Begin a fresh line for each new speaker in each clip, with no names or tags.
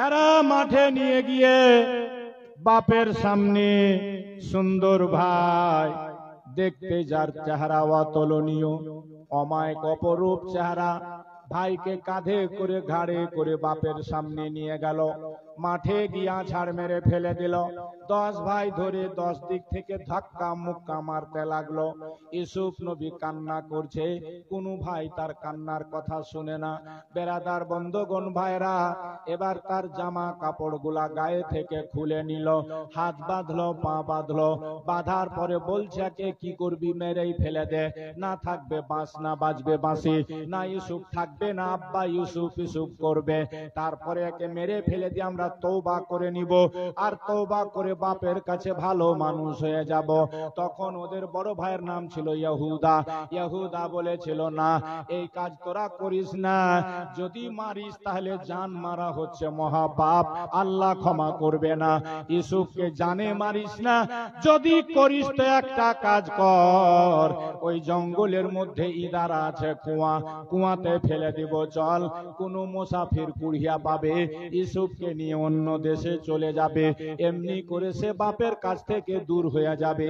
এরা মাঠে নিয়ে গিয়ে বাপের সামনে সুন্দর ভাই, দেখতে যার চেহারা অতুলনীয়, অমায়িক অপরূপ চেহারা, ভাইকে কাঁধে করে ঘাড়ে করে বাপের সামনে নিয়ে গেল। মাঠে গিয়া ছাড় মেরে ফেলে দিল। 10 ভাই ধরে 10 দিক থেকে ধাক্কা মুক্কা মারতে লাগলো। ইউসুফ নবী কান্না করছে, কোনো ভাই তার কান্নার কথা শুনে না। বেরাদার বন্ধুগণ ভাইরা, এবার তার জামা কাপড়গুলা গায়ে থেকে খুলে নিল, হাত বাঁধলো, পা বাঁধলো, বাঁধার পরে বলছে, কে কি করবি, মেরেই ফেলে দে, না থাকবে বাঁশ, না বাজবে বাঁশি, না ইউসুফ থাকবে, না আব্বা ইউসুফ ইউসুফ করবে। তারপরে একে মেরে ফেলে দিয়ে আমরা তওবা করে নিব, আর তওবা করে বাপের কাছে ভালো মানুষ হয়ে যাব। তখন ওদের বড় ভাইয়ের নাম ছিল ইহুদা। ইহুদা বলেছিল, না, এই কাজ তোরা করিস না, যদি মারিস তাহলে জান মারা হচ্ছে মহাপাপ, আল্লাহ ক্ষমা করবে না। ইউসুফকে জানে মারিস না, যদি করিস তো একটা কাজ কর, ওই জঙ্গলের মধ্যে ইদারা আছে, কুয়া, কুয়াতে ফেলে দিব, চল, কোনো মুসাফির কুড়িয়া পাবে, ইউসুফকে নিয়ে অন্য দেশে চলে যাবে, এমনি করে সে বাপের কাছ থেকে দূর হয়ে যাবে,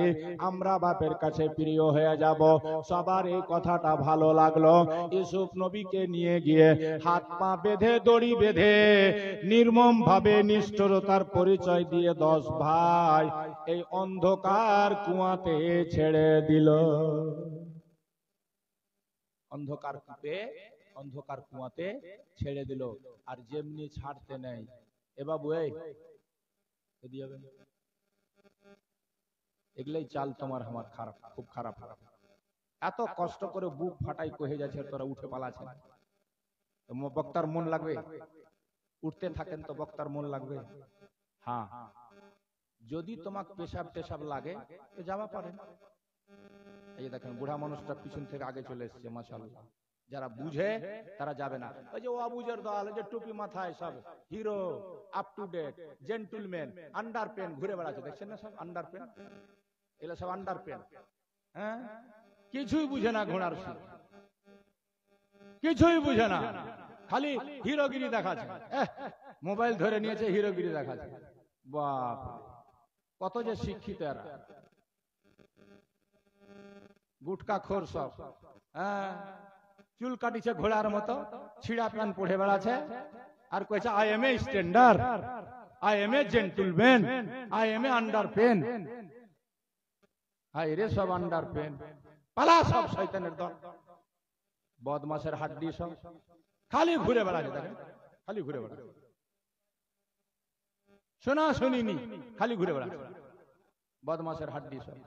আমরা বাপের কাছে প্রিয় হয়ে যাব। সবার এই কথাটা ভালো লাগলো। ইউসুফ নবীকে নিয়ে গিয়ে হাত পা বেঁধে, দড়ি বেঁধে, নির্মম ভাবে নিষ্ঠুরতার পরিচয় দিয়ে 10 ভাই এই অন্ধকার কুয়াতে ছেড়ে দিল। অন্ধকার কূপে, অন্ধকার কুয়াতে ছেড়ে দিল। আর যেমনি ছাড়তে নেই, এ বাবু, এগুলাই চাল তোমার আমার খারাপ, খুব খারাপ। এত কষ্ট করে বুক ফাটাই কহে যাচ্ছে, তোরা উঠে পালাছে, বক্তার মন লাগবে, উঠতে থাকেন তো বক্তার মন লাগবে। হ্যাঁ, যদি তোমাকে পেশাব টেশাব লাগে তো যাওয়া পারে। এই যে দেখেন, বুড়া মানুষটা পিছন থেকে আগে চলে এসেছে, মাশাআল্লাহ। যারা বুঝে তারা যাবে না। ওই যে অবুঝের দল, যে টুপি মাথায়, সব hero, up to date, gentleman, আন্ডার পেন ঘুরে বেড়াচ্ছে, দেখছেন না, সব আন্ডার পেন, এগুলো সব আন্ডার পেন। হ্যাঁ, কিছুই বুঝে না, ঘোড়ার সুর, কিছুই বুঝে না, খালি হিরোগিরি দেখাচ্ছে। মোবাইল ধরে নিয়েছে, হিরোগিরি দেখাচ্ছে। বাপ, কত যে শিক্ষিত এরা, গুটকা খোর সব। হ্যাঁ, চুল কাটিছে ঘোড়ার মতো, ছিঁড়া প্যান্ট পরে বেড়াচ্ছে, আর কইছে I am a standard, I am a gentleman, I am a under pen. হায় রে, সব আন্ডার পেন, পালা, সব শয়তানের দল, বদমাশের হাড্ডি, সব খালি ঘুরে বেড়াচ্ছে। দেখেন, খালি ঘুরে বেড়াচ্ছে, শোনা শুনিনি, খালি ঘুরে বেড়াচ্ছে, বদমাশের হাড্ডি সব।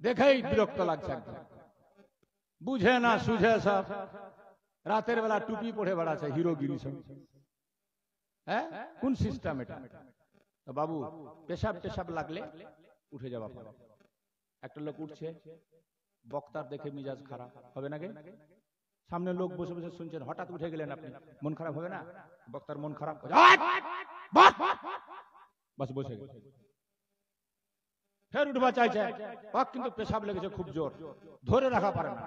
দেখেই বিরক্ত লাগছে, বুঝে না সুঝে সব, রাতের বেলা টুপি পরে বেড়াচ্ছে, হিরোগিরি সব। হ্যাঁ, কোন সিস্টেম এটা? বাবু, পেশাব টেশাব লাগলে উঠে যাওয়া পারে। একটা লোক উঠছে, বক্তার দেখে মিজাজ খারাপ হবে নাকি? সামনে লোক বসে বসে শুনছেন, হঠাৎ উঠে গেলেন আপনি, মন খারাপ হবে না? বক্তার মন খারাপ, বাস বসে ফের উঠবা চাইছে, কিন্তু পেশাব লেগেছে খুব জোর, ধরে রাখা পারে না,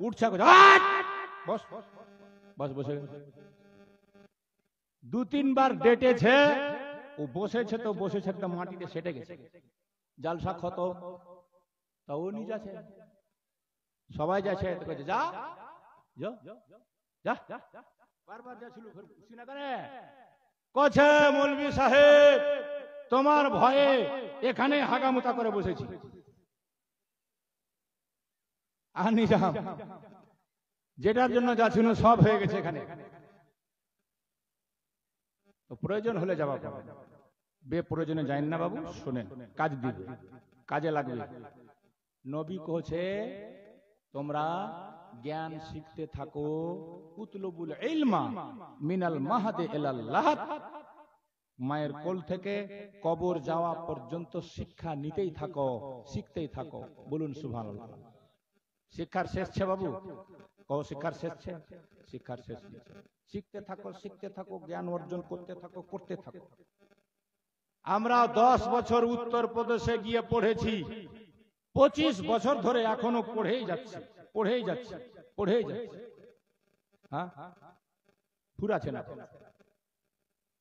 উঠছে, বস বস বসে। 2-3 বার ডেটেছে, ও বসেছে তো বসেছে, একদম মাটিতে সেটে গেছে, জালসা খত, তাও নিয়ে যাচ্ছে, সবাই যাচ্ছে, যা যা যা, বারবার যাচ্ছিল, খুশি না করে কছে, মৌলভী সাহেব তোমার ভয়ে এখানে হাগামুতা করে বসেছি, আনি যাও, যেটার জন্য যাচ্ছিল সব হয়ে গেছে এখানে, প্রয়োজন হলে যাওয়া পাবে, বেপ্রয়োজনে যাইন না বাবু। শোনেন, কাজ দিবে, কাজে লাগবে। নবী কইছে, তোমরা জ্ঞান শিখতে থাকো, উতলুবুল ইলমা মিনাল মাহদি ইলাল লাহাদ, মায়ের কোল থেকে কবর যাওয়া পর্যন্ত শিক্ষা নিতেই থাকো, শিখতেই থাকো। বলুন সুবহানাল্লাহ। শিক্ষার শেষ ছে বাবু? কও শিক্ষার শেষ ছে? শিক্ষার শেষ নেই। শিখতে থাকো, শিখতে থাকো, জ্ঞান অর্জন করতে থাকো, করতে থাকো। আমরা 10 বছর উত্তরপ্রদেশে গিয়ে পড়েছি, 25 বছর ধরে এখনো পড়েই যাচ্ছে, পড়েই যাচ্ছে, পড়েই যাচ্ছে। হ্যাঁ, ফুরাছে না।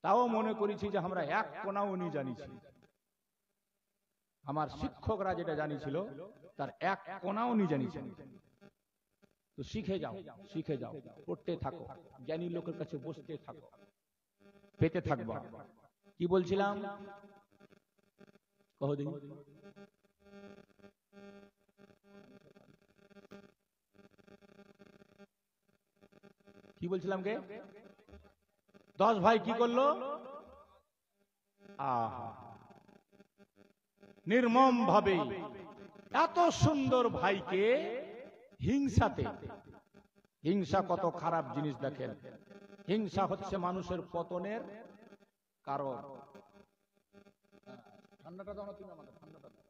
তাও মনে করেছি যে আমরা এক কোনাও নি জানিছি। আমার শিক্ষকরা যেটা জানিছিল তার এক কোনাও নি জানিছি। তো শিখে যাও, শিখে যাও, পড়তে থাকো, জ্ঞানী লোকের কাছে বসতে থাকো, পেতে থাকবো। কি বলছিলাম কহদিন? কি বলছিলাম কে? 10 ভাই কি করলো? আহা, নির্মম ভাবে এত সুন্দর ভাইকে হিংসাতে, হিংসা কত খারাপ জিনিস দেখেন। হিংসা হচ্ছে মানুষের পতনের কারণ। ঠান্ডাটা দাও না তুমি আমাকে, ঠান্ডাটা দাও।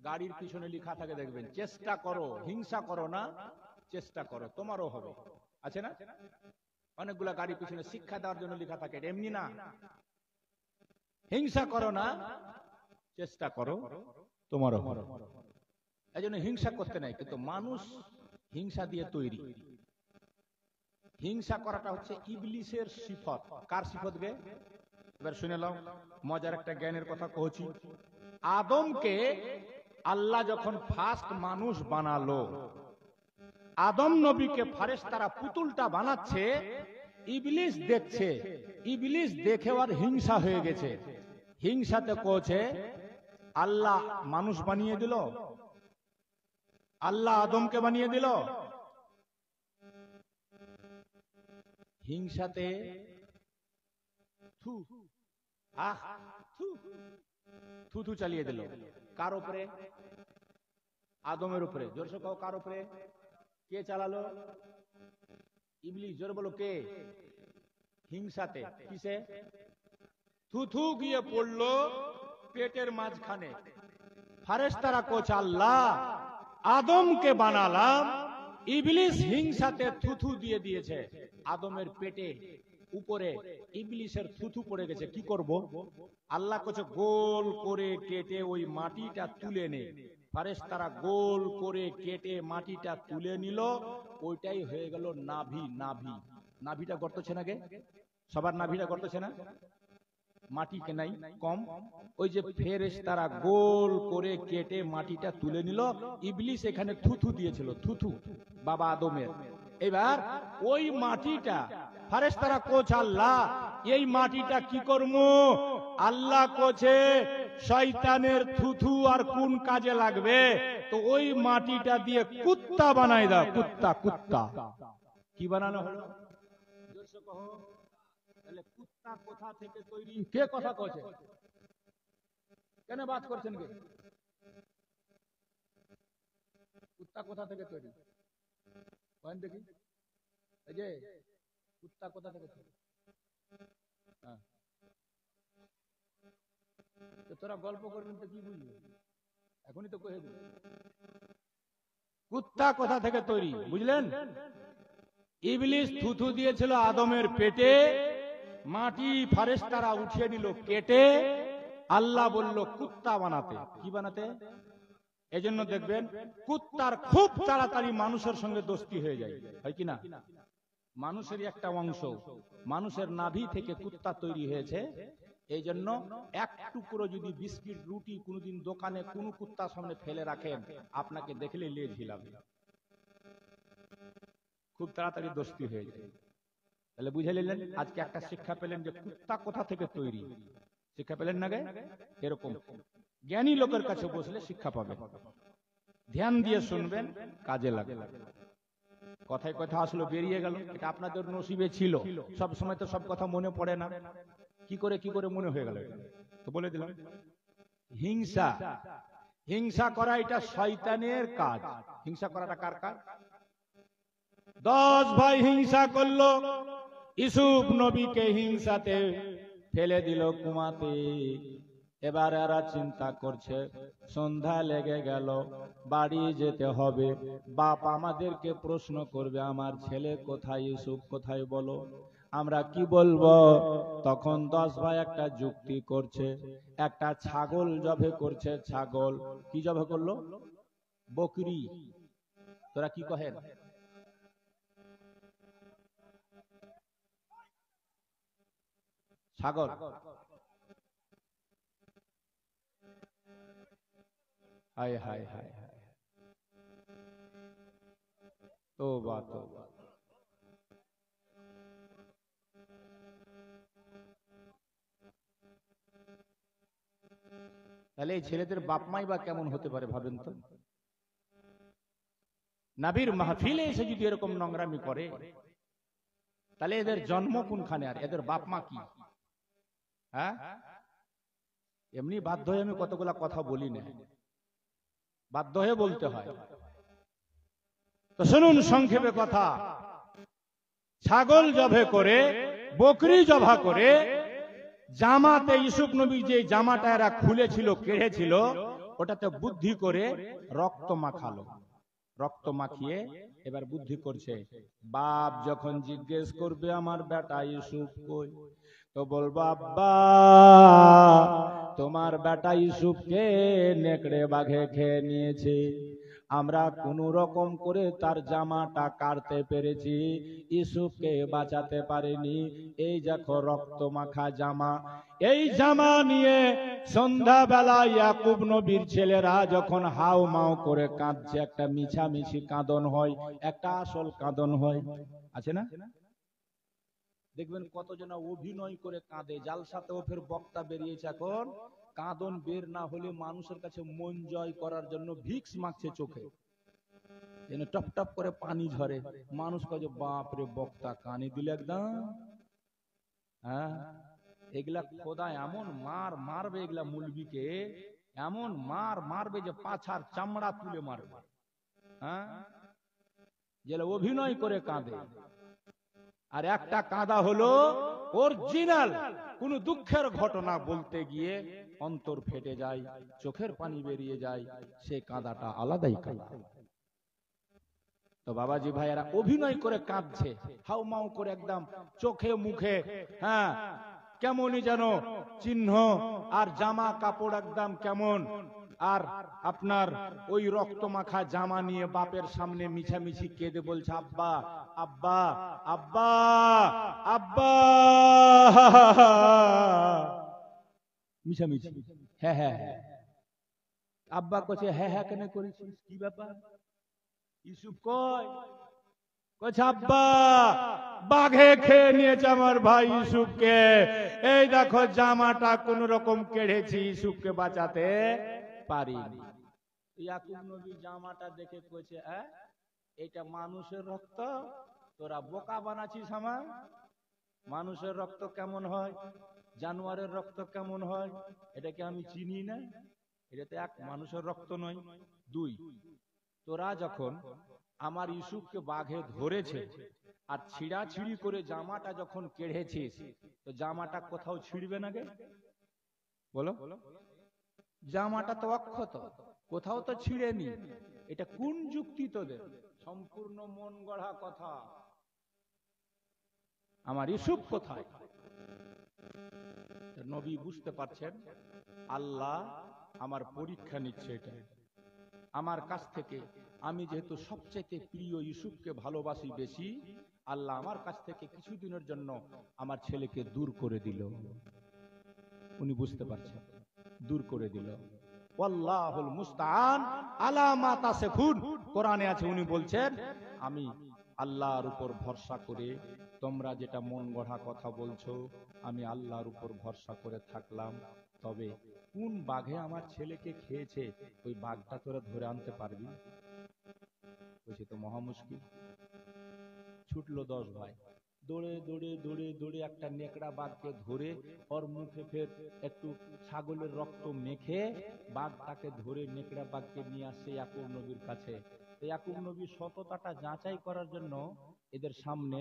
গাড়ির পিছনে লেখা থাকে দেখবেন, চেষ্টা করো, হিংসা করো না, চেষ্টা করো, তোমারও হবে। আছে না? অনেকগুলা গাড়ির পিছনে শিক্ষা দেওয়ার জন্য লেখা থাকে, এমনি না। হিংসা করো না, চেষ্টা করো, তোমারও হবে। এই জন্য হিংসা করতে নাই, কিন্তু মানুষ হিংসা দিয়ে তৈরি। হিংসা করাটা হচ্ছে ইবলিসের সিফত। কার সিফত গে? এবার শুনে নাও, মজার একটা জ্ঞানের কথা কইছি। আদমকে আল্লাহ যখন ফার্স্ট মানুষ বানালো, আদম নবীকে ফেরেশতারা পুতুলটা বানাচ্ছে, ইবলিস দেখছে। ইবলিস দেখে আর হিংসা হয়ে গেছে। হিংসাতে কইছে আল্লাহ মানুষ বানিয়ে দিল, আল্লাহ আদমকে বানিয়ে দিল। হিংসাতে থু থু চালিয়ে দিল। কার উপরে? আদমের উপরে। জোরসে কও, কার উপরে? কে চালালো? ইবলিস। জোরে বলো, কে? হিংসাতে। কিসে? থু থু গিয়ে পড়লো পেটের মাঝখানে। ফেরেশতারা কোচ আল্লাহ আদমকে বানালাম, ইবলিস হিংসাতে থুথু দিয়ে দিয়েছে আদমের পেটে উপরে। ইবলিসের থুথু পড়ে গেছে, কি করব? আল্লাহ কোচ গোল করে কেটে ওই মাটিটা তুলে নে। ফেরেশতারা গোল করে কেটে মাটিটা তুলে নিল, ওইটাই হয়ে গেল নাভি। নাভি, নাভিটা গর্তছে না গে? সবার নাভিটা গর্তছে না? মাটি কে নাই কম। ওই যে ফেরেশতারা গোল করে কেটে মাটিটা তুলে নিল, ইবলিস এখানে থুথু দিয়েছিল, থুথু বাবা আদমের। এবার ওই মাটিটা ফেরেশতারা কোচ আল্লাহ এই মাটিটা কি করবো? আল্লাহ কোচে শয়তানের থুথু আর কোন কাজে লাগবে? তো ওই মাটিটা দিয়ে কুত্তা বানাই দাও। কুত্তা, কুত্তা। কি বানানো হলো? জোরসে কহো। তাহলে কুত্তা কোথা থেকে তৈরি? কে কথা কইছে? কেন বাত করছেন কে? কুত্তা কোথা থেকে তৈরি? বলেন দেখি। এই যে কুত্তা কোথা থেকে তৈরি? হ্যাঁ, তো তোরা গল্প করবেন তো কি বুঝলি? এখনই তো কয়ে দেব। কুত্তা কোথা থেকে তৈরি বুঝলেন? ইবলিস থুথু দিয়েছিল আদমের পেটে, মাটি ফেরেশতারা উঠিয়ে নিল কেটে, আল্লাহ বলল কুত্তা বানাতে। কি বানাতে? এজন্য দেখবেন কুত্তার খুব তাড়াতাড়ি মানুষের সঙ্গে দোস্তি হয়ে যায়, হয় কি না? মানুষের একটা অংশ, মানুষের নাভি থেকে কুত্তা তৈরি হয়েছে। এই জন্য এক টুকরো যদি বিস্কিট রুটি কোনোদিন দোকানে কোনো কুত্তার সামনে ফেলে রাখেন, আপনাকে দেখলে লেজ হিলাবে, খুব তাড়াতাড়ি দোস্তি হয়ে যায়। তাহলে বুঝে নিলেন, আজকে একটা শিক্ষা পেলেন যে কুত্তা কোথা থেকে তৈরি। শিক্ষা পেলেন না গে? এরকম জ্ঞানী লোকের কাছে বসলে শিক্ষা পাবে। ধ্যান দিয়ে শুনবেন, কাজে লাগে। কথায় কথা আসলে বেরিয়ে গেল, এটা আপনাদের নসিবে ছিল। সব সময় তো সব কথা মনে পড়ে না, কি করে মনে হয়ে গেল তো বলে দিলাম। হিংসা, হিংসা করা এটা শয়তানের কাজ। হিংসা করাটা কার কাজ? 10 ভাই হিংসা করলো, ইউসুফ নবীকে হিংসাতে ফেলে দিল কুমাতে। এবার এরা চিন্তা করছে, সন্ধ্যা লেগে গেল, বাড়ি যেতে হবে, বাপ আমাদেরকে প্রশ্ন করবে আমার ছেলে কোথায়, ইউসুফ কোথায়, বলো আমরা কি বলবো? তখন 10 ভাই একটা যুক্তি করছে, একটা ছাগল জবে করছে। ছাগল কি জবে করলো? বকরি। তোরা কি কহেন? ছাগল। হায় হায় হায় হায়, তোবা তোবা। তাহলে এই ছেলেদের বাপ মাই বা কেমন হতে পারে ভাবেন তো। নবীর মাহফিলে এসে যদি এরকম নোংরামি করে, তাহলে এদের জন্ম কোনখানে, আর এদের বাপ মা কি? হ্যাঁ, এমনি বাধ্য হয়ে আমি কতগুলা কথা বলি না, বাধ্য হয়ে বলতে হয়। তো শুনুন সংক্ষেপে কথা। ছাগল জবে করে, বকরি জবা করে, জামাতে ইউসুফ নবী যে জামাটা এরা খুলেছিল, কেড়েছিল, ওটাতে বুদ্ধি করে রক্ত মাখালো। রক্ত মাখিয়ে এবার বুদ্ধি করছে। বাপ যখন জিজ্ঞেস করবে আমার বেটা ইউসুফ কই, তো বলবো আব্বা তোমার বেটা ইউসুফকে নেকড়ে বাঘে খেয়ে নিয়েছে, আমরা কোন রকম করে তার জামাটা কাটতে পেরেছি, ইউসুফকে বাঁচাতে পারিনি। এই দেখো রক্ত মাখা জামা। এই জামা নিয়ে সন্ধ্যাবেলা ইয়াকুব নবীর ছেলেরা যখন হাউ মাউ করে কাঁদছে, একটা মিছামিছি কাঁদন হয়, একটা আসল কাঁদন হয়, আছে না? দেখবেন কতজন অভিনয় করে কাঁদে। জালসাতেও ফের বক্তা বেরিয়েছে এখন, কাঁদন বের না হলে মানুষের কাছে মন জয় করার জন্য ভিক্স মাখছে চোখে, যেন টপ টপ করে পানি ঝরে। মানুষ কাজে বাপ রে বক্তা কানে দিলে একদম। হ্যাঁ, এগুলা খোদা এমন মার মারবে, এগুলা মুলবিকে এমন মার মারবে যে পাছার চামড়া তুলে মারবে। হ্যাঁ, যেটা অভিনয় করে কাঁদে। আর একটা কাঁদা হলো অরিজিনাল, কোন দুঃখের ঘটনা বলতে গিয়ে অন্তর ফেটে যায়, চোখের পানি বেরিয়ে যায়, সেই কাঁদাটা আলাদাই কাঁদা। তো বাবাজি ভাইয়েরা অভিনয় করে কাঁদছে, হাউমাউ করে একদম চোখে মুখে, হ্যাঁ কেমনই যেন চিহ্ন, আর জামা কাপড় একদম কেমন। আর আপনার ওই রক্ত মাখা জামা নিয়ে বাপের সামনে মিছামিছি কেঁদে বলছে আব্বা আব্বা আব্বা আব্বা, মিছামিছি। হ্যাঁ হ্যাঁ হ্যাঁ, আব্বা কইছে হ্যাঁ হ্যাঁ কেন করেছিস, কি ব্যাপার? ইউসুফ কয়, কইছে আব্বা বাঘে খেয়ে নিয়েছে আমার ভাই ইউসুফকে, এই দেখো জামাটা কোন রকম কেড়েছি, ইউসুফকে বাঁচাতে পারিনি। ইয়াকুব নবী জামাটা দেখে কইছে এটা মানুষের রক্ত, তোরা বোকা বানাচ্ছিস আমার। মানুষের রক্ত কেমন হয়, জানোয়ারের রক্ত কেমন হয়, এটাকে আমি চিনি না। এটা তো এক মানুষের রক্ত নয়। দুই, তোরা যখন আমার ইউসুফকে বাঘে ধরেছে আর ছিঁড়াছিঁড়ি করে জামাটা যখন কেড়েছিস, তো জামাটা কোথাও ছিঁড়বে না গে? বলো, জামাটা তো অক্ষত, কোথাও তো ছিঁড়েনি। এটা কোন যুক্তি তোদের? সম্পূর্ণ মন গড়া কথা। আমার ইউসুফ কোথায়? নবী বুঝতে পারছেন আল্লাহ আমার পরীক্ষা নিচ্ছে। এটা আমার কাছ থেকে, আমি যেহেতু সবচেয়ে প্রিয় ইউসুফকে ভালোবাসি বেশি, আল্লাহ আমার কাছ থেকে কিছুদিনের জন্য আমার ছেলেকে দূর করে দিল। উনি বুঝতে পারছেন, দূর করে দিল। ওয়াল্লাহুল মুস্তাআন আলা মা তাসিফুন, কোরআনে আছে, উনি বলছেন আমি আল্লাহর উপর ভরসা করে, তোমরা যেটা মন গড়া কথা বলছো, আমি আল্লাহর উপর ভরসা করে থাকলাম। তবে কোন বাঘে আমার ছেলেকে খেয়েছে, ওই বাঘটা তোরা ধরে আনতে পারবি? বলছি তো মহা মুশকিল। ছুটলো 10 ভাই, দৌড়ে দৌড়ে দৌড়ে দৌড়ে একটা নেকড়া বাঘকে ধরে, ওর মুখে ফের একটু ছাগলের রক্ত মেখে বাঘটাকে ধরে নেকড়া বাঘকে নিয়ে আসছে ইয়াকুব নবীর কাছে। ইয়াকুব নবী সততাটা যাচাই করার জন্য এদের সামনে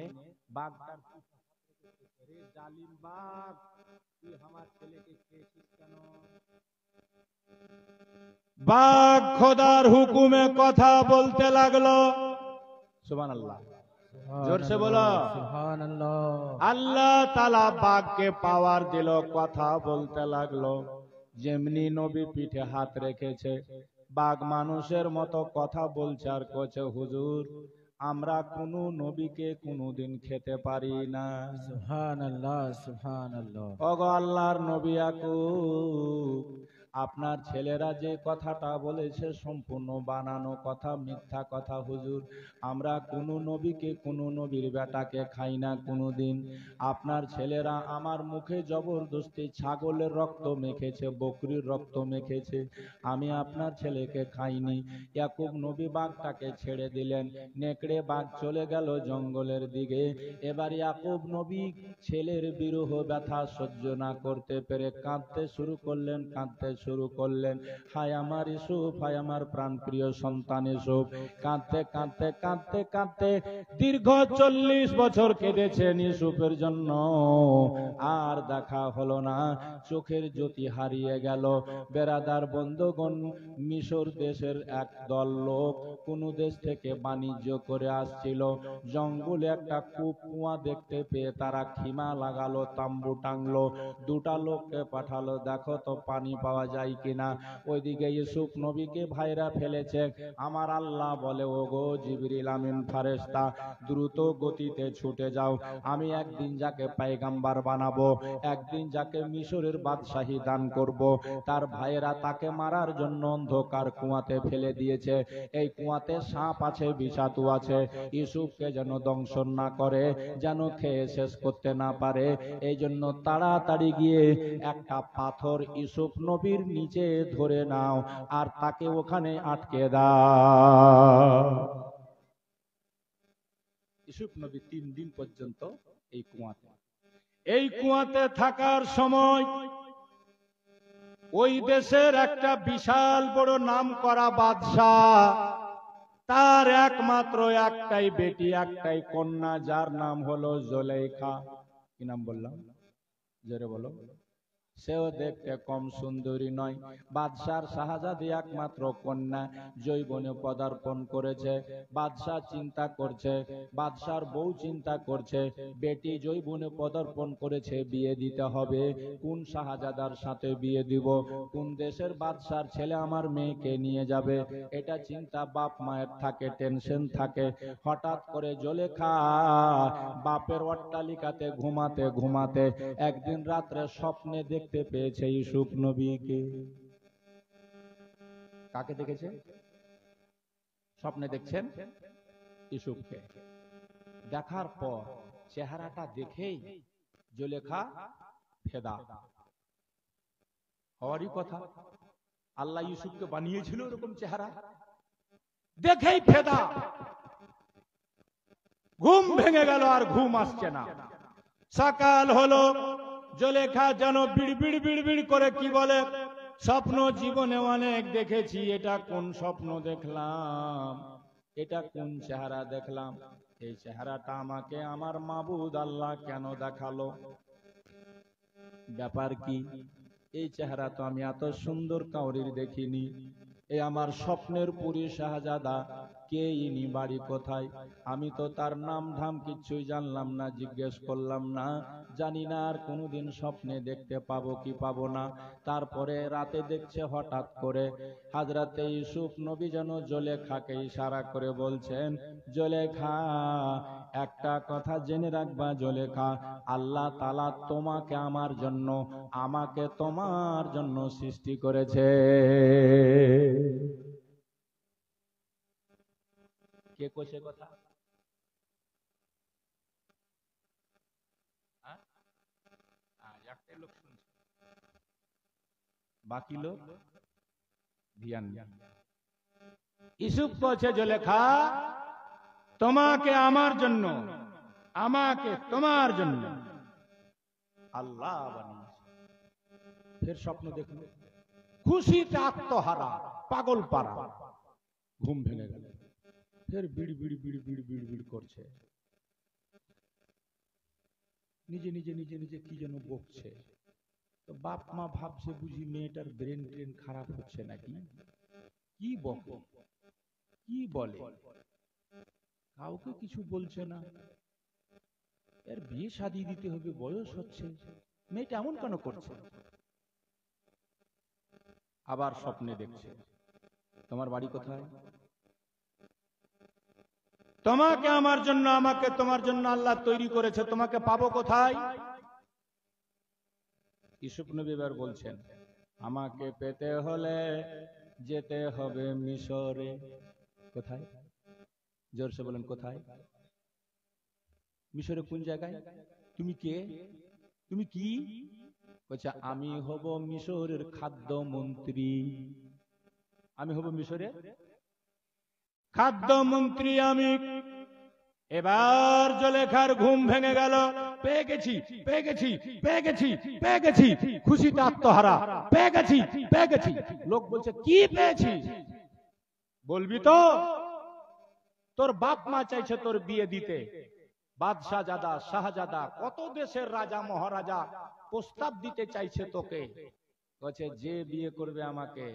বাঘটার জালিম বাঘ, তুই আমার ছেলেকে খেয়েছিস কেন? বাঘ খোদার হুকুমে কথা বলতে লাগলো। সুবহানাল্লাহ, জোরসে বলো সুবহানাল্লাহ। আল্লাহ তাআলা বাঘকে পাওয়ার দিল, কথা বলতে লাগলো। যেমনি নবী পিঠে হাত রেখেছে, বাঘ মানুষের মতো কথা বলছে আর কচ্ছে, হুজুর আমরা কোনো নবীকে কোনোদিন খেতে পারি না।
সুবহানাল্লাহ, সুবহানাল্লাহ।
ওগো আল্লাহর নবী ইয়াকুব, আপনার ছেলেরা যে কথাটা বলেছে সম্পূর্ণ বানানো কথা, মিথ্যা কথা হুজুর। আমরা কোনো নবীকে, কোনো নবীর বেটাকে খাই না কোনোদিন। আপনার ছেলেরা আমার মুখে জবরদস্তি ছাগলের রক্ত মেখেছে, বকরির রক্ত মেখেছে, আমি আপনার ছেলেকে খাইনি। ইয়াকুব নবী বাঘটাকে ছেড়ে দিলেন, নেকড়ে বাঘ চলে গেল জঙ্গলের দিকে। এবার ইয়াকুব নবী ছেলের বিরহ ব্যথা সহ্য না করতে পেরে কাঁদতে শুরু করলেন, কাঁদতে শুরু করলেন। হায় আমার ইউসুফ, হায় আমার প্রাণপ্রিয় সন্তান ইউসুফ। কাঁদতে কাঁদতে কাঁদতে কাঁদতে দীর্ঘ 40 বছর কেঁদেছেন ইউসুফের জন্য। আর দেখা হলো না, চোখের জ্যোতি হারিয়ে গেল। বেরাদার বন্ধুগণ, মিশর দেশের এক দল লোক কোন দেশ থেকে বাণিজ্য করে আসছিল। জঙ্গলে একটা কূপ কুয়া দেখতে পেয়ে তারা খিমা লাগালো, তাম্বু টাংলো, দুটা লোককে পাঠালো, দেখো তো পানি পাওয়া যায় কিনা। ওইদিকে ইউসুফ নবীকে ভাইরা ফেলেছে। আমার আল্লাহ বলে, ওগো জিবরিল আমিন ফারেস্তা, দ্রুত গতিতে ছুটে যাও। আমি একদিন যাকে পায়গাম্বার বানাবো, একদিন যাকে মিশরের বাদশাহী দান করব, তার ভাইয়েরা তাকে মারার জন্য অন্ধকার কুয়াতে ফেলে দিয়েছে। এই কুয়াতে সাপ আছে, বিষাক্ত আছে, ইউসুফকে যেন দংশন না করে, যেন খেয়ে শেষ করতে না পারে। এই জন্য তাড়াতাড়ি গিয়ে একটা পাথর ইউসুফ নবীর নিচে ধরে নাও আর তাকে ওখানে আটকে দাও। ইউসুফ নবী 3 দিন পর্যন্ত এই কুয়াতে থাকার সময় ওই দেশের একটা বিশাল বড় নাম করা বাদশাহ, তার একমাত্র একটাই বেটি, একটাই কন্যা, যার নাম হলো জুলেখা। কি নাম বললাম? জোরে বলো। সেও দেখতে কম সুন্দরী নয়। বাদশার শাহজাদি একমাত্র কন্যা যৌবনে পদার্পণ করেছে। বাদশাহ চিন্তা করছে, বাদশার বউ চিন্তা করছে, বেটি যৌবনে পদার্পণ করেছে, বিয়ে দিতে হবে। কোন শাহজাদার সাথে বিয়ে দিব? কোন দেশের বাদশার ছেলে আমার মেয়েকে নিয়ে যাবে? এটা চিন্তা বাপ মায়ের থাকে, টেনশন থাকে। হঠাৎ করে জুলেখা বাপের অট্টালিকাতে ঘুমাতে ঘুমাতে একদিন রাত্রে স্বপ্নে দেখতে পেয়েছে ইউসুফ নবীকে। কাকে দেখেছে? স্বপ্নে দেখছেন ইউসুফকে। দেখার পর চেহারাটা দেখেই জুলেখা ফেদা হওয়ারই কথা। আল্লাহ ইউসুফকে বানিয়েছিল এরকম চেহারা, দেখেই ফেদা। ঘুম ভেঙে গেল, আর ঘুম আসছে না। সকাল হলো, জুলেখা যেন বিড় বিড় বিড় বিড় করে কি বলে, স্বপ্ন জীবনে অনেক দেখেছি, এটা কোন স্বপ্ন দেখলাম, এটা কোন চেহারা দেখলাম, এই চেহারাটা আমাকে আমার মাবুদ আল্লাহ কেন দেখালো? ব্যাপার কি? এই চেহারা তো আমি এত সুন্দর কাউরির দেখিনি। এই আমার স্বপ্নের পুরী শাহজাদা কে, ইনি বাড়ি কোথায়? আমি তো তার নাম ধাম কিচ্ছুই জানলাম না, জিজ্ঞেস করলাম না, জানি না আর কোনোদিন স্বপ্নে দেখতে পাবো কি পাবো না। তারপরে রাতে দেখছে হঠাৎ করে হযরতে ইউসুফ নবী যেন জুলেখাকে ইশারা করে বলছেন, জুলেখা একটা কথা জেনে রাখবা জুলেখা, আল্লাহ তাআলা তোমাকে আমার জন্য, আমাকে তোমার জন্য সৃষ্টি করেছে। কে কইছে কথা? একটাই লোক শুনছে, বাকি লোক ধ্যান। ইউসুফ কইছে, জুলেখা তোমাকে আমার জন্য, আমাকে তোমার জন্য আল্লাহ বানিয়েছে। ফের স্বপ্ন দেখল, খুশিতে আত্মহারা, পাগল পারা, ঘুম ভেঙে গেল। ফের বিড় বিড় বিড় বিড় বিড় বিড় করছে, নিজে নিজে নিজে নিজে কি যেন বকছে। তো বাপ মা ভাবছে বুঝি মেয়েটার ব্রেন ট্রেন খারাপ হচ্ছে নাকি, কি বকে, কি বলে, কাউকে কিছু বলছে না। এর বিয়ে শাদী দিতে হবে, বয়স হচ্ছে, মেয়েটা এমন কেন করছে? আবার স্বপ্নে দেখছে তোমার বাড়ি কোথায়? তোমাকে আমার জন্য, আমাকে তোমার জন্য আল্লাহ তৈরি করেছে, তোমাকে পাবো কোথায়? ইউসুফ নবী এবার বলছেন, আমাকে পেতে হলে যেতে হবে মিশরে। কোথায়? জোরসে বলেন, কোথায়? মিশরে কোন জায়গায়? তুমি কে? তুমি কি? বলছে, আমি হব মিশরের খাদ্য মন্ত্রী। আমি হব মিশরের খাদ্য মন্ত্রী আমি। এবার জুলেখার ঘুম ভেঙে গেল। পেয়ে গেছি, পেয়ে গেছি, পেয়ে গেছি, পেয়ে গেছি, খুশিতে আত্মহারা। পেয়ে গেছি, পেয়ে গেছি। লোক বলছে, কি পেয়েছি? বলবি তো? তোর বাপ মা চাইছে তোর বিয়ে দিতে। বাদশাহ জাদা, শাহজাদা, কত দেশের রাজা মহারাজা প্রস্তাব দিতে চাইছে তোকে। বলছে, যে বিয়ে করবে আমাকে,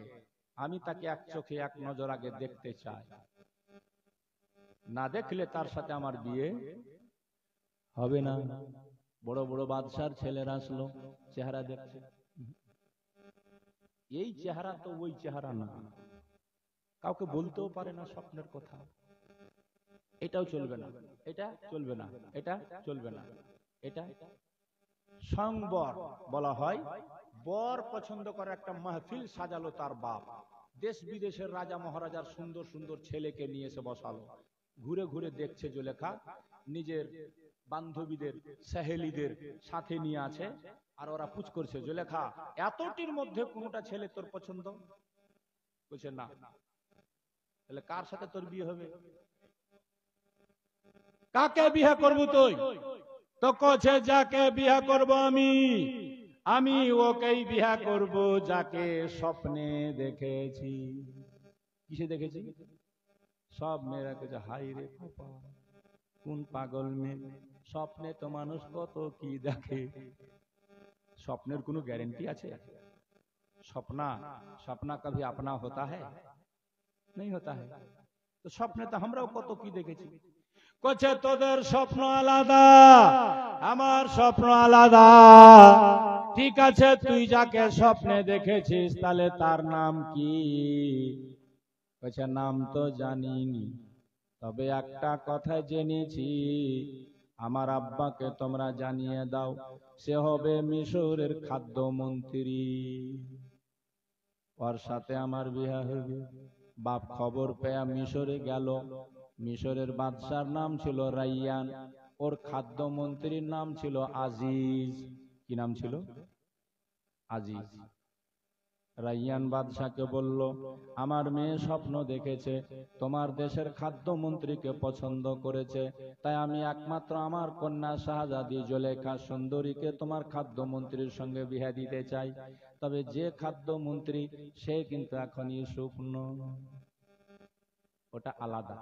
আমি তাকে এক চোখে এক নজর আগে দেখতে চাই। না দেখলে তার সাথে আমার বিয়ে হবে না। বড় বড় বাদশার ছেলেরা আসলো, চেহারা দেখছে। এই চেহারা তো ওই চেহারা না। কাউকে বলতেও পারে না স্বপ্নের কথা। এটাও চলবে না, এটা চলবে না, এটা চলবে না, এটা সংবর বলা হয়। বর পছন্দ করে একটা মাহফিল সাজালো তার বাপ। দেশ বিদেশের রাজা মহারাজার সুন্দর সুন্দর ছেলেকে নিয়ে এসে বসালো। ঘুরে ঘুরে দেখছে জুলেখা, নিজের বান্ধবীদের সাহেলীদের সাথে নিয়ে আছে, আর ওরা পুছ করছে, জুলেখা এতটির মধ্যে কোনটা ছেলে তোর পছন্দ? বলছে না। তাহলে কার সাথে তোর বিয়ে হবে? কাকে বিয়ে করবো তুই? তো কছে, যাকে বিয়ে করব আমি, আমি ওকেই বিয়ে করব যাকে স্বপ্নে দেখেছি। কিসে দেখেছি? সব মেয়েরা কে হাই রে বাবা, কোন পাগল মেয়ে, স্বপ্নে তো মানুষ কত কি দেখে। স্বপ্নের কোনো গ্যারান্টি আছে? सपना सपना कभी अपना होता है? नहीं होता है। तो স্বপ্নে তো আমরাও কত কি দেখেছি। কচ্ছে, তোদের স্বপ্ন আলাদা, আমার স্বপ্ন আলাদা। ঠিক আছে, তুই যাকে স্বপ্নে দেখেছিস তাহলে তার নাম কি? কচ্ছে, নাম তো জানিনি, তবে একটা কথা জেনেছি, আমার আব্বাকে তোমরা জানিয়ে দাও, সে হবে মিশরের খাদ্য মন্ত্রী, ওর সাথে আমার বিয়ে হবে। বাপ খবর পেয়ে মিশরে গেল। মিশরের বাদশার নাম ছিল রাইয়ান, ওর খাদ্য মন্ত্রীর নাম ছিল আজিজ। কি নাম ছিল? আজিজ। রাইয়ান বাদশাকে বলল, আমার মেয়ে স্বপ্ন দেখেছে, তোমার দেশের খাদ্য মন্ত্রীকে পছন্দ করেছে, তাই আমি একমাত্র আমার কন্যা শাহজাদি জুলেখা সুন্দরীকে তোমার খাদ্য মন্ত্রীর সঙ্গে বিয়ে দিতে চাই। তবে যে খাদ্য মন্ত্রী সে কিন্তু এখনই শুকন, ওটা আলাদা।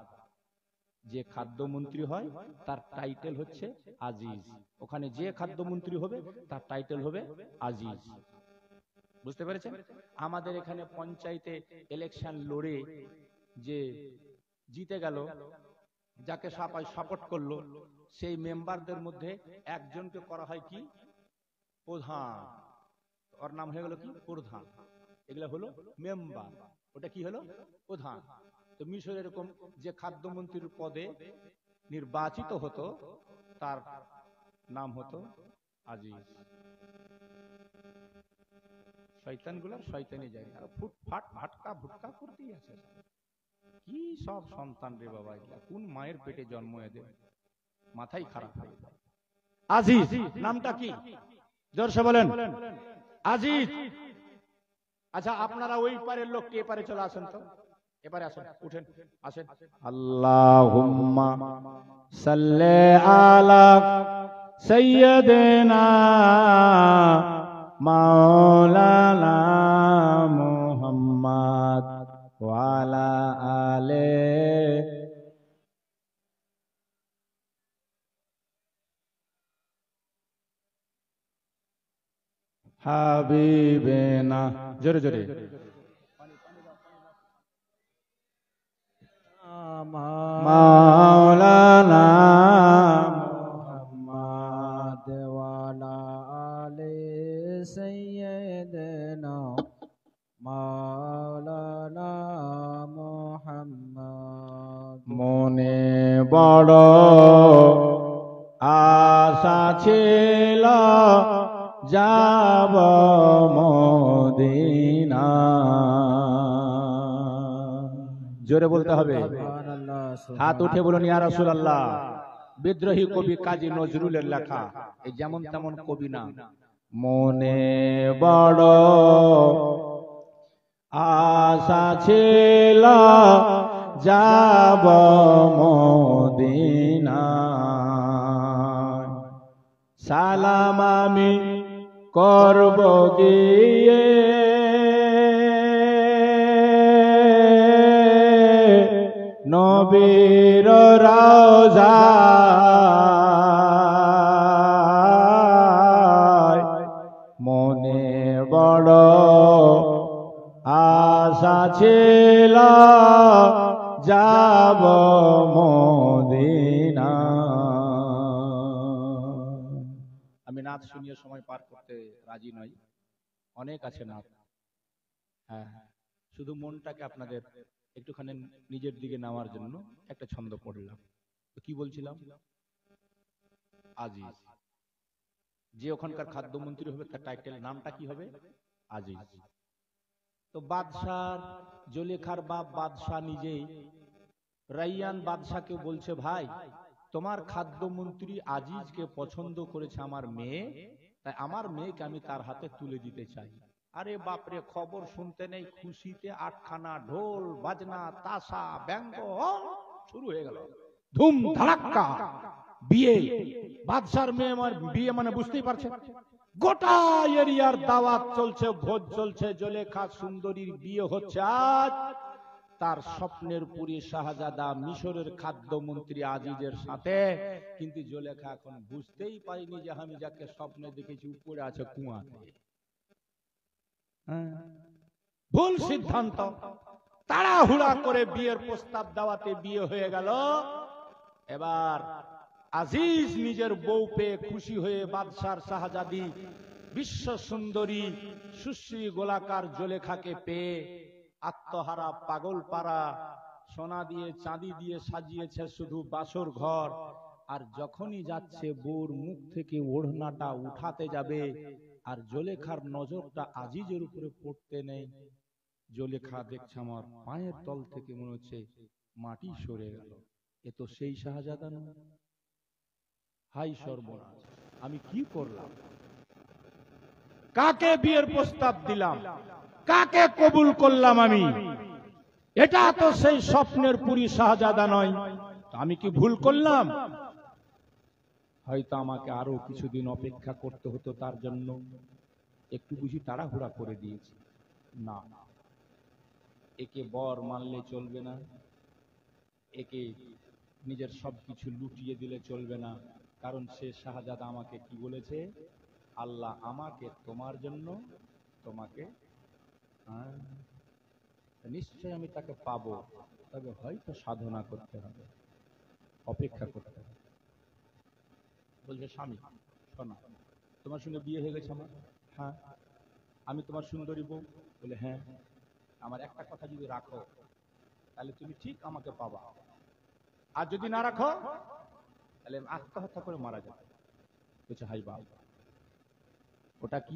যে খাদ্য মন্ত্রী হয় তার টাইটেল হচ্ছে আজিজ। ওখানে যে খাদ্য মন্ত্রী হবে তার টাইটেল হবে আজিজ। বুঝতে পেরেছেন? আমাদের এখানে পঞ্চায়েতে ইলেকশন লড়ে যে জিতে গেল, যাকে সবাই সাপোর্ট করলো, সেই মেম্বারদের মধ্যে একজনকে করা হয় কি প্রধান। ওর নাম হয়ে গেল কি প্রধান। এগুলা হলো মেম্বার, ওটা কি হলো প্রধান। তো মিশর এরকম যে খাদ্যমন্ত্রীর পদে নির্বাচিত হতো তার নাম হতো আজিজ। শয়তানগুলোর শয়তানি যায়, আর ফুটফাট ভাটকা ভুটকা করতেই আছে। কি সব সন্তান রে বাবা, এগুলা কোন মায়ের পেটে জন্ম এদের, মাথাই খারাপ হয়ে যায়। আজিজ নামটা কি? জোরসে বলেন, আজিজ। আচ্ছা, আপনারা ওই পারের লোকটি এপারে চলে আসেন তো, এবারে আসেন, উঠেন, আসেন। আল্লাহুম্মা সাল্লি আলা সাইয়্যিদিনা মাওলানা মুহাম্মদ ওয়া আলা আলে হাবিবেনা। জোরে জোরে। মাওলানা
মুহাম্মদ ওয়া আলা আলি সাইয়্যিদিনা মাওলানা
মনে বড় আশা ছিল যাব মদিনা। জোরে বলতে হবে,
সুবহানাল্লাহ,
হাত উঠে বলুন ইয়া রাসূলুল্লাহ। বিদ্রোহী কবি কাজী নজরুলের লেখা, এই যেমন তেমন কবি না। মনে বড় আশা ছিল যাব মদিনা, সালাম আমি করব গিয়ে নবীর রওজায়। মনে বড় আশা ছিল যাব মদিনা। আমি নাচ শুনিয়ে সময় পার করতে রাজি নই, অনেক আছে নাচ। হ্যাঁ, শুধু মনটাকে আপনাদের একটুখানি নিজের দিকে নেওয়ার জন্য একটা ছন্দ পড়লাম। তো কি বলছিলাম? আজিজ, যে ওখানকার খাদ্যমন্ত্রী হবে তার টাইটেল নামটা কি হবে? আজিজ। তো বাদশাহ, জুলেখার বাপ বাদশাহ নিজেই রাইয়ান বাদশাহকে বলছে, ভাই তোমার খাদ্যমন্ত্রী আজিজকে পছন্দ করেছে আমার মেয়ে, তাই আমার মেয়েকে আমি তার হাতে তুলে দিতে চাই। আরে বাপরে, খবর শুনতে নেই, খুশিতে আটখানা ঢোল বাজনা তাসা ব্যঙ্গ শুরু হয়ে গেল, ধুম ধাক্কা বিয়ে। বাদশার মেয়ে আমার বিয়ে মানে বুঝতেই পারছেন, গোটা এরিয়ার দাওয়াত চলছে, ভোজ চলছে, জুলেখা সুন্দরীর বিয়ে হচ্ছে আজ তার স্বপ্নের পুরী শাহজাদা মিশরের খাদ্যমন্ত্রী আজিজের সাথে। কিন্তু জুলেখা এখন বুঝতেই পারিনি যে আমি যাকে স্বপ্নে দেখেছি উপরে আছে কুয়াতে। ভুল সিদ্ধান্ত, তাড়াহুড়া করে বিয়ের প্রস্তাব দেওয়াতে বিয়ে হয়ে গেল। এবার আজিজ নিজের বউ পেয়ে খুশি হয়ে বাদশার শাহজাদি বিশ্ব সুন্দরী সুশ্রী গোলাকার জুলেখাকে পেয়ে আত্মহারা পাগল পাড়া, সোনা দিয়ে চাঁদি দিয়ে সাজিয়েছে শুধু বাসর ঘর। আর যখনই যাচ্ছে বউর মুখ থেকে ওড়নাটা উঠাতে যাবে, আর জুলেখার নজরটা আজিজের উপরে পড়তে নেই। জুলেখা দেখছে আমার পায়ের তল থেকে মনে হচ্ছে মাটি সরে গেল, এ তো সেই শাহজাদা নয়। হাই সর্বনাশ, আমি কি করলাম? কাকে বিয়ের প্রস্তাব দিলাম? কাকে কবুল করলাম আমি? এটা তো সেই স্বপ্নের পুরী শাহজাদা নয়। আমি কি ভুল করলাম? হয়তো আমাকে আরো কিছুদিন অপেক্ষা করতে হতো, তার জন্য একটু বুঝি তাড়াহুড়া করে দিয়েছি। না, একে বর মানলে চলবে না, একে নিজের সবকিছু লুটিয়ে দিলে চলবে না। কারণ সে শাহজাদা আমাকে কি বলেছে? আল্লাহ আমাকে তোমার জন্য, তোমাকে নিশ্চয় আমি তাকে পাবো, তবে হয়তো সাধনা করতে হবে, অপেক্ষা করতে হবে। বলছে, স্বামী শোনা, তোমার সঙ্গে বিয়ে হয়ে গেছে আমার। হ্যাঁ। আমি তোমার সুন্দরী বউ? বলে হ্যাঁ। আমার একটা কথা যদি রাখো তাহলে তুমি ঠিক আমাকে পাবা, আর যদি না রাখো তাহলে আত্মহত্যা করে মারা যাবে। বলছে হাই বাপ, ওটা কি?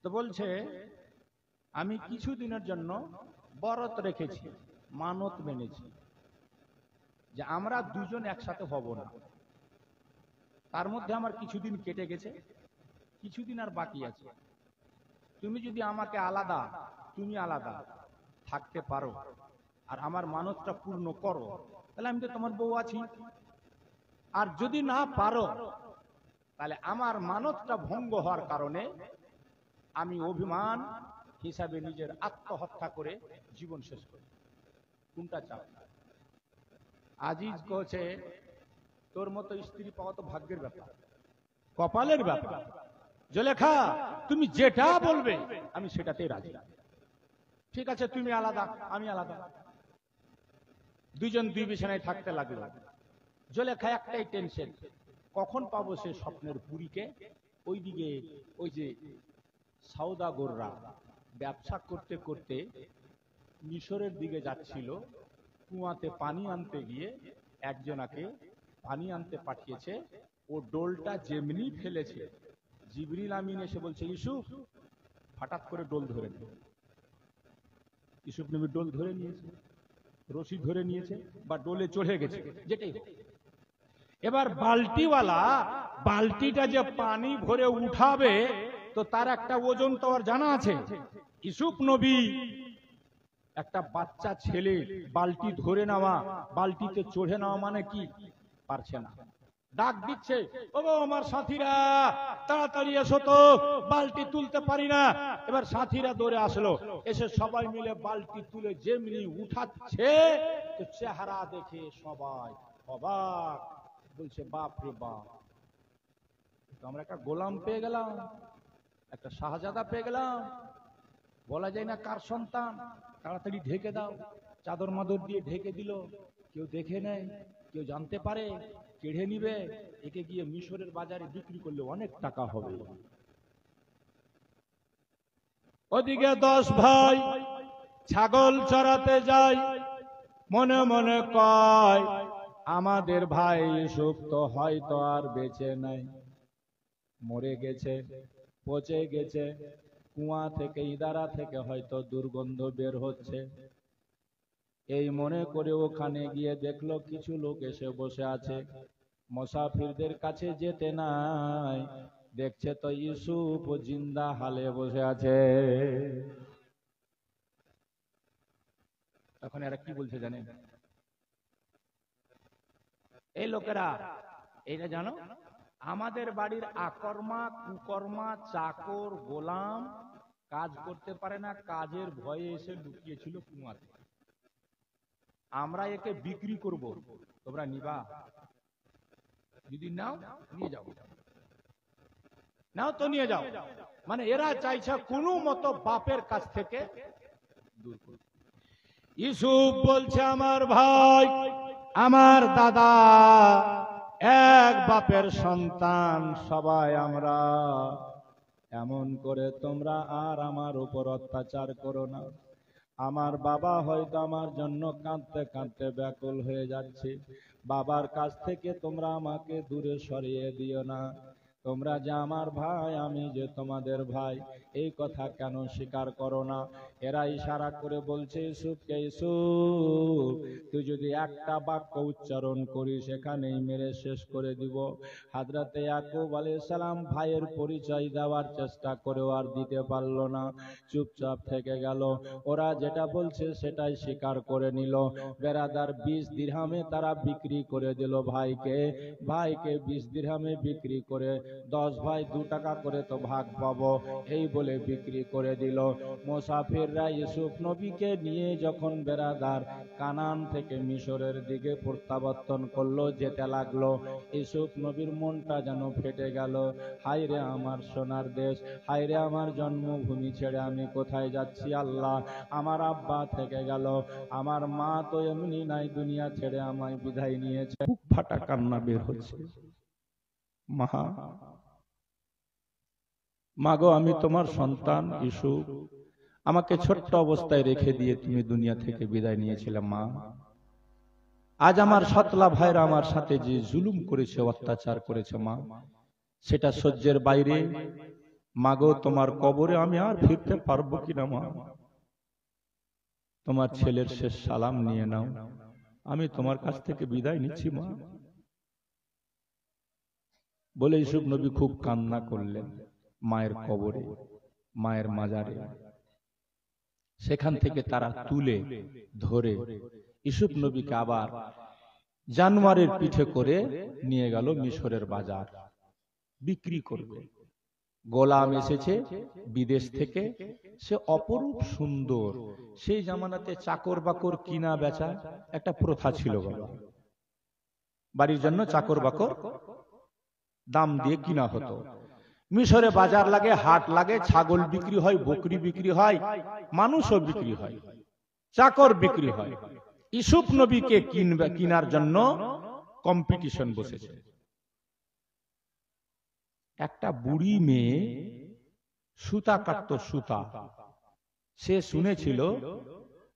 তো বলছে, আমি কিছুদিনের জন্য বরত রেখেছি, মানত মেনেছি যে আমরা দুজন একসাথে হব না। তার মধ্যে আমার কিছুদিন কেটে গেছে, কিছুদিন আর বাকি আছে। তুমি যদি আমাকে আলাদা, তুমি আলাদা থাকতে পারো আর আমার মানতটা পূর্ণ করো, তাহলে আমি তো তোমার বউ আছি। আর যদি না পারো তাহলে আমার মানতটা ভঙ্গ হওয়ার কারণে আমি অভিমান হিসাবে নিজের আত্মহত্যা করে জীবন শেষ করি। কোনটা চাপ? আজিজ কছে, তোর মতো স্ত্রী পাওয়া তো ভাগ্যের ব্যাপার, কপালের ব্যাপার। জুলেখা তুমি যেটা বলবে আমি সেটাতেই রাজি। ঠিক আছে, তুমি আলাদা, আমি আলাদা। দুইজন দুই বিছানায় থাকতে লাগলো। জুলেখা একটাই টেনশন, কখন পাবো সে স্বপ্নের পুরীকে? ওইদিকে ওই যে সওদাগররা ব্যবসা করতে করতে মিশরের দিকে যাচ্ছিল, কুয়াতে পানি আনতে গিয়ে একজনাকে পানি আনতে পাঠিয়েছে, ও ডোলটা যেমনি ফেলেছে, জিবরিল আমিন এসে বলছে, ইউসুফ, হঠাৎ করে ডোল ধরে নিল। ইউসুফ নবী ডোল ধরে নিয়েছে, রশি ধরে নিয়েছে, বা ডোলে চড়ে গেছে, যেটাই হোক। এবার বালতিওয়ালা বালতিটা যে পানি ভরে উঠাবে, তো তার একটা ওজন তো আর জানা আছে। ইউসুফ নবী একটা বাচ্চা ছেলে বালতি ধরে নেওয়া, বালতিতে চড়ে নেওয়া মানে কি পারছে না, ডাক দিচ্ছে, ও আমার সাথীরা তাড়াতাড়ি এসো তো, বালতি তুলতে পারি না। এবার সাথীরা দৌড়ে আসলো, এসে সবাই মিলে বালতি তুলে যেমনি উঠাচ্ছে, তো চেহারা দেখে সবাই অবাক, বলছে বাপ রে বাপ, আমরা একটা গোলাম পেয়ে গেলাম, একটা শাহজাদা পেয়ে গেলাম, বলা যায় না কার সন্তান, তাড়াতাড়ি ঢেকে দাও। চাদর মাদর দিয়ে ঢেকে দিল, কেউ দেখে নেয়, কেউ জানতে পারে, কেড়ে নিবে, একে গিয়ে মিশরের বাজারে বিক্রি করলে অনেক টাকা হবে। ওদিকে 10 ভাই ছাগল চড়াতে যায়, মনে মনে কয়, আমাদের ভাই ইউসুফ তো হয়তো আর বেঁচে নাই, মরে গেছে, পচে গেছে, কুয়া থেকে, ইদারা থেকে হয়তো দুর্গন্ধ বের হচ্ছে। এই মনে করে ওখানে গিয়ে দেখলো কিছু লোক এসে বসে আছে, মুসাফিরদের কাছে যেতে নাই, দেখছে তো ইউসুফ জিন্দা হালে বসে আছে। তখন এরা কি বলছে জানেন? এই লোকেরা, এইটা জানো, আমাদের বাড়ির আকর্মা, কুকর্মা, চাকর, গোলাম কাজ করতে পারে না, কাজের ভয়ে এসে লুকিয়েছিল কুয়াতে, আমরা একে বিক্রি করব, তোমরা নিবা? যদি নাও নিয়ে যাও, নাও তো নিয়ে যাও। মানে এরা চাইছে কোনো মতো বাপের কাছ থেকে দূর করতে। ইউসুফ বলছে, আমার ভাই, আমার দাদা, এক বাপের সন্তান সবাই আমরা, এমন করে তোমরা আর আমার উপর অত্যাচার করো না। আমার বাবা হয়তো আমার জন্য কাঁদতে কাঁদতে ব্যাকুল হয়ে যাচ্ছে, বাবার কাছ থেকে তোমরা আমাকে দূরে সরিয়ে দিও না। তোমরা যে আমার ভাই, আমি যে তোমাদের ভাই, এই কথা কেন স্বীকার করো না? এরা ইশারা করে বলছে ইউসুফকে, ইউসুফ, তুই যদি একটা বাক্য উচ্চারণ করিস এখানেই মেরে শেষ করে দিব। হযরতে ইয়াকুব আলাইহিস সালাম ভাইয়ের পরিচয় দেওয়ার চেষ্টা করেও আর দিতে পারল না, চুপচাপ থেকে গেল। ওরা যেটা বলছে সেটাই স্বীকার করে নিল। বেরাদার 20 দিরহামে তারা বিক্রি করে দিল ভাইকে, ভাইকে 20 দিরহামে বিক্রি করে 10 ভাই 2 টাকা করে তো ভাগ পাবো, এই বলে বিক্রি করে দিল। মুসাফিররা ইউসুফ নবীকে নিয়ে যখন বেরাদার কানান থেকে মিশরের দিকে প্রত্যাবর্তন করলো, যেতে লাগলো, ইউসুফ নবীর মনটা যেন ফেটে গেল। হায় রে আমার সোনার দেশ, হায় রে আমার জন্মভূমি ছেড়ে আমি কোথায় যাচ্ছি আল্লাহ। আমার আব্বা থেকে গেল, আমার মা তো এমনি নাই, দুনিয়া ছেড়ে আমায় বিদায় নিয়েছে। বুক ফাটা কান্না বের হচ্ছে। মাগো, আমি তোমার সন্তান ইউসুফ, আমাকে ছোট্ট অবস্থায় রেখে দিয়ে তুমি দুনিয়া থেকে বিদায় নিয়েছিলে মা। আজ আমার সতলা ভাইরা আমার সাথে যে জুলুম করেছে, অত্যাচার করেছে মা, সেটা সহ্যের বাইরে। মাগো, তোমার কবরে আমি আর ফিরতে পারবো কিনা মা, তোমার ছেলের শেষ সালাম নিয়ে নাও, আমি তোমার কাছ থেকে বিদায় নিচ্ছি মা বলে ইউসুফ নবী খুব কান্না করলেন মায়ের কবরে, মায়ের মাজারে। সেখান থেকে তারা তুলে ধরে ইউসুফ নবীকে আবার জানোয়ারের পিঠে করে নিয়ে গেল মিশরের বাজার, বিক্রি করবে। গোলাম এসেছে বিদেশ থেকে, সে অপরূপ সুন্দর। সেই জামানাতে চাকর বাকর কিনা বেচা একটা প্রথা ছিল বাবা, বাড়ির জন্য চাকর বাকর দাম দিয়ে কিনা হতো। মিশরে বাজার লাগে, হাট লাগে, ছাগল বিক্রি হয়, বকরি বিক্রি হয়, মানুষও বিক্রি হয়, চাকর বিক্রি হয়। ইউসুফ নবীকে কিনার জন্য কম্পিটিশন বসেছে। একটা বুড়ি মেয়ে সুতা কাটতো, সুতা। সে শুনেছিল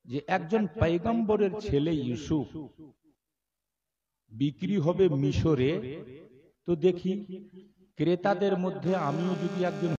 যে একজন পয়গম্বরের ছেলে ইউসুফ বিক্রি হবে মিশরে, তো দেখি ক্রেতাদের মধ্যে আমিও যদি একজন